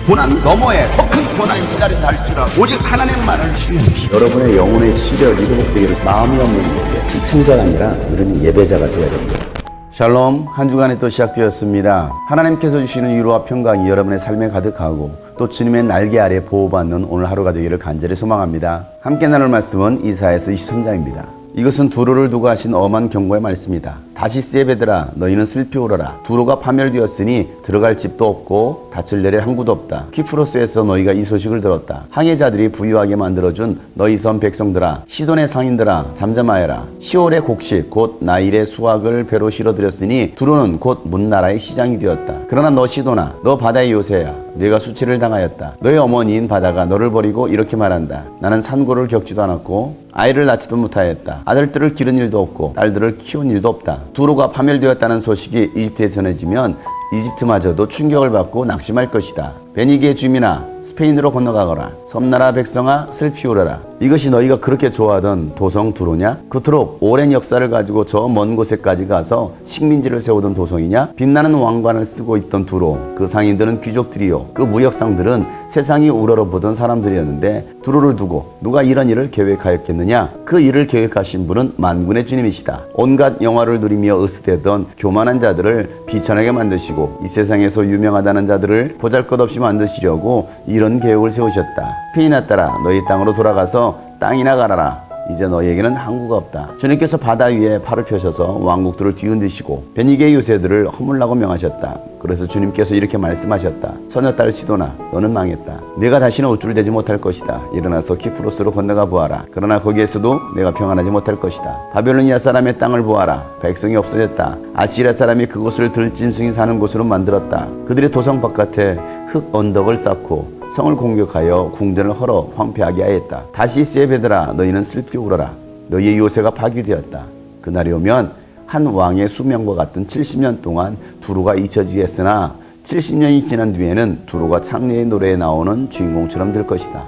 고난 너머에 더 큰 고난이 기다린다 할지라도 오직 하나님만을 신뢰하십시오. 여러분의 영혼의 시력이 회복되기를 마음이 없는 분에게 시청자가 아니라 우리는 예배자가 되어야 됩니다. 샬롬, 한 주간이 또 시작되었습니다. 하나님께서 주시는 위로와 평강이 여러분의 삶에 가득하고 또 주님의 날개 아래 보호받는 오늘 하루가 되기를 간절히 소망합니다. 함께 나눌 말씀은 이사야서 23장입니다. 이것은 두로를 두고 하신 엄한 경고의 말씀이다. 다시스의 배들아 너희는 슬피 울어라. 두로가 파멸되었으니 들어갈 집도 없고 닻을 내릴 항구도 없다. 키프로스에서 너희가 이 소식을 들었다. 항해자들이 부유하게 만들어준 너희 섬 백성들아, 시돈의 상인들아 잠잠하여라. 시올의 곡식 곧 나일의 수확을 배로 실어들였으니 두로는 곧 문나라의 시장이 되었다. 그러나 너 시돈아, 너 바다의 요새야. 네가 수치를 당하였다. 너의 어머니인 바다가 너를 버리고 이렇게 말한다. 나는 산고를 겪지도 않았고 아이를 낳지도 못하였다. 아들들을 기른 일도 없고 딸들을 키운 일도 없다. 두로가 파멸되었다는 소식이 이집트에 전해지면 이집트마저도 충격을 받고 낙심할 것이다. 베니게의 주민아, 스페인으로 건너가거라. 섬나라 백성아, 슬피 울어라. 이것이 너희가 그렇게 좋아하던 도성 두로냐? 그토록 오랜 역사를 가지고 저 먼 곳에까지 가서 식민지를 세우던 도성이냐? 빛나는 왕관을 쓰고 있던 두로, 그 상인들은 귀족들이요, 그 무역상들은 세상이 우러러보던 사람들이었는데 두로를 두고 누가 이런 일을 계획하였겠느냐? 그 일을 계획하신 분은 만군의 주님이시다. 온갖 영화를 누리며 으스대던 교만한 자들을 비천하게 만드시고 이 세상에서 유명하다는 자들을 보잘것없이 만드시려고 이런 계획을 세우셨다. 스페인아 따라 너희 땅으로 돌아가서 땅이나 갈아라. 이제 너희에게는 항구가 없다. 주님께서 바다 위에 팔을 펴셔서 왕국들을 뒤흔드시고 베니게의 요새들을 허물라고 명하셨다. 그래서 주님께서 이렇게 말씀하셨다. 처녀딸 시도나 너는 망했다. 내가 다시는 우쭐대지 못할 것이다. 일어나서 키프로스로 건너가 보아라. 그러나 거기에서도 내가 평안하지 못할 것이다. 바벨로니아 사람의 땅을 보아라. 백성이 없어졌다. 아시리아 사람이 그곳을 들짐승이 사는 곳으로 만들었다. 그들이 도성 바깥에 흙 언덕을 쌓고 성을 공격하여 궁전을 헐어 황폐하게 하였다. 다시스의 배들아 너희는 슬피 울어라. 너희의 요새가 파괴되었다. 그날이 오면 한 왕의 수명과 같은 70년 동안 두로가 잊혀지겠으나 70년이 지난 뒤에는 두로가 창녀의 노래에 나오는 주인공처럼 될 것이다.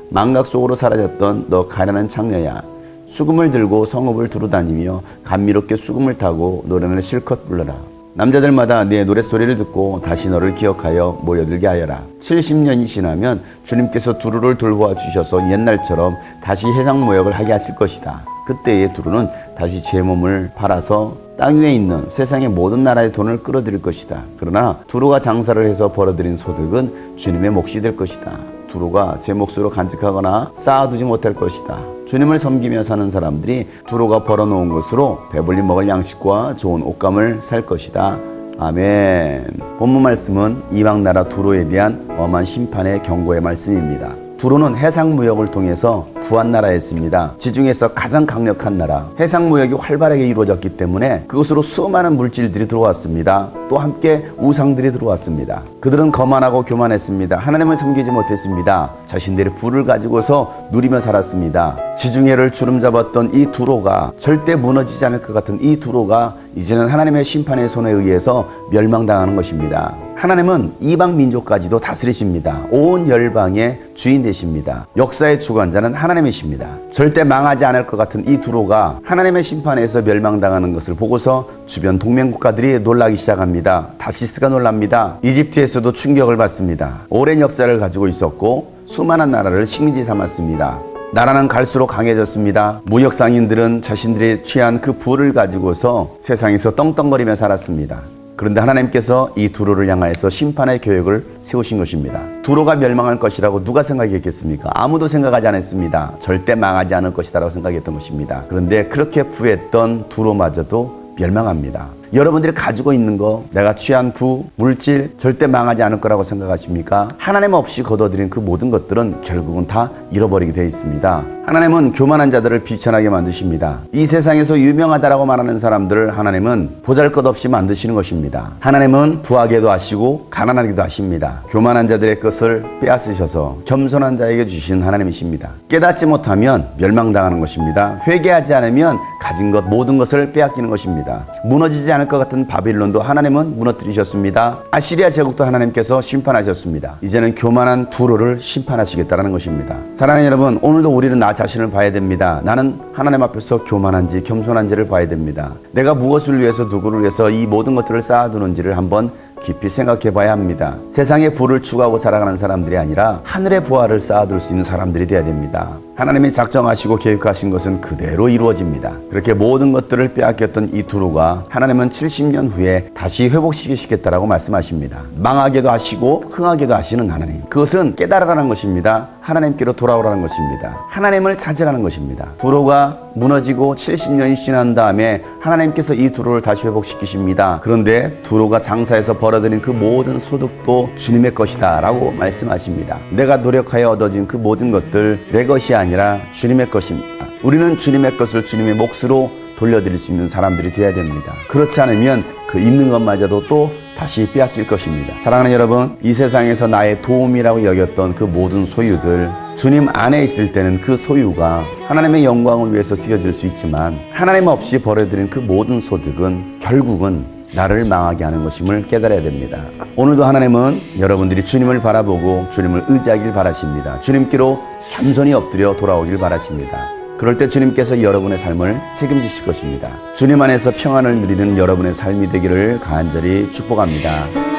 망각 속으로 사라졌던 너 가련한 창녀야. 수금을 들고 성읍을 두루다니며 감미롭게 수금을 타고 노래를 실컷 불러라. 남자들마다 내 노랫소리를 듣고 다시 너를 기억하여 모여들게 하여라. 70년이 지나면 주님께서 두루를 돌보아 주셔서 옛날처럼 다시 해상무역을 하게 하실 것이다. 그때의 두루는 다시 제 몸을 팔아서 땅 위에 있는 세상의 모든 나라의 돈을 끌어들일 것이다. 그러나 두루가 장사를 해서 벌어들인 소득은 주님의 몫이 될 것이다. 두로가 제 몫으로 간직하거나 쌓아두지 못할 것이다. 주님을 섬기며 사는 사람들이 두로가 벌어놓은 것으로 배불리 먹을 양식과 좋은 옷감을 살 것이다. 아멘. 본문 말씀은 이방 나라 두로에 대한 엄한 심판의 경고의 말씀입니다. 두로는 해상무역을 통해서 부한 나라였습니다. 지중해에서 가장 강력한 나라. 해상무역이 활발하게 이루어졌기 때문에 그곳으로 수많은 물질들이 들어왔습니다. 또 함께 우상들이 들어왔습니다. 그들은 거만하고 교만했습니다. 하나님을 섬기지 못했습니다. 자신들의 부를 가지고서 누리며 살았습니다. 지중해를 주름잡았던 이 두로가 절대 무너지지 않을 것 같은 이 두로가 이제는 하나님의 심판의 손에 의해서 멸망당하는 것입니다. 하나님은 이방 민족까지도 다스리십니다. 온 열방의 주인 되십니다. 역사의 주관자는 하나님이십니다. 절대 망하지 않을 것 같은 이 두로가 하나님의 심판에서 멸망당하는 것을 보고서 주변 동맹국가들이 놀라기 시작합니다. 다시스가 놀랍니다. 이집트에서도 충격을 받습니다. 오랜 역사를 가지고 있었고 수많은 나라를 식민지 삼았습니다. 나라는 갈수록 강해졌습니다. 무역상인들은 자신들이 취한 그 부를 가지고서 세상에서 떵떵거리며 살았습니다. 그런데 하나님께서 이 두로를 향하여서 심판의 계획을 세우신 것입니다. 두로가 멸망할 것이라고 누가 생각했겠습니까? 아무도 생각하지 않았습니다. 절대 망하지 않을 것이라고 생각했던 것입니다. 그런데 그렇게 부했던 두로마저도 멸망합니다. 여러분들이 가지고 있는 거, 내가 취한 부, 물질 절대 망하지 않을 거라고 생각하십니까? 하나님 없이 거둬들인 그 모든 것들은 결국은 다 잃어버리게 되어 있습니다. 하나님은 교만한 자들을 비천하게 만드십니다. 이 세상에서 유명하다라고 말하는 사람들을 하나님은 보잘것없이 만드시는 것입니다. 하나님은 부하게도 하시고 가난하게도 하십니다. 교만한 자들의 것을 빼앗으셔서 겸손한 자에게 주신 하나님이십니다. 깨닫지 못하면 멸망당하는 것입니다. 회개하지 않으면 가진 것 모든 것을 빼앗기는 것입니다. 무너지지 않을 것 같은 바빌론도 하나님은 무너뜨리셨습니다. 아시리아 제국도 하나님께서 심판하셨습니다. 이제는 교만한 두로를 심판하시겠다라는 것입니다. 사랑하는 여러분, 오늘도 우리는 나 자신을 봐야 됩니다. 나는 하나님 앞에서 교만한지 겸손한지를 봐야 됩니다. 내가 무엇을 위해서 누구를 위해서 이 모든 것들을 쌓아두는지를 한번 깊이 생각해 봐야 합니다. 세상의 부를 추구하고 살아가는 사람들이 아니라 하늘의 보화를 쌓아둘 수 있는 사람들이 되어야 됩니다. 하나님이 작정하시고 계획하신 것은 그대로 이루어집니다. 그렇게 모든 것들을 빼앗겼던 이 두로가 하나님은 70년 후에 다시 회복시키시겠다라고 말씀하십니다. 망하게도 하시고 흥하게도 하시는 하나님. 그것은 깨달으라는 것입니다. 하나님께로 돌아오라는 것입니다. 하나님을 찾으라는 것입니다. 두로가 무너지고 70년이 지난 다음에 하나님께서 이 두로를 다시 회복시키십니다. 그런데 두로가 장사해서 벌어들인 그 모든 소득도 주님의 것이다 라고 말씀하십니다. 내가 노력하여 얻어진 그 모든 것들 내 것이 아니라 주님의 것입니다. 우리는 주님의 것을 주님의 몫으로 돌려드릴 수 있는 사람들이 되어야 됩니다. 그렇지 않으면 그 있는 것마저도 또 다시 빼앗길 것입니다. 사랑하는 여러분, 이 세상에서 나의 도움이라고 여겼던 그 모든 소유들, 주님 안에 있을 때는 그 소유가 하나님의 영광을 위해서 쓰여질 수 있지만 하나님 없이 벌어들인 그 모든 소득은 결국은 나를 망하게 하는 것임을 깨달아야 됩니다. 오늘도 하나님은 여러분들이 주님을 바라보고 주님을 의지하길 바라십니다. 주님께로 겸손히 엎드려 돌아오길 바라십니다. 그럴 때 주님께서 여러분의 삶을 책임지실 것입니다. 주님 안에서 평안을 누리는 여러분의 삶이 되기를 간절히 축복합니다.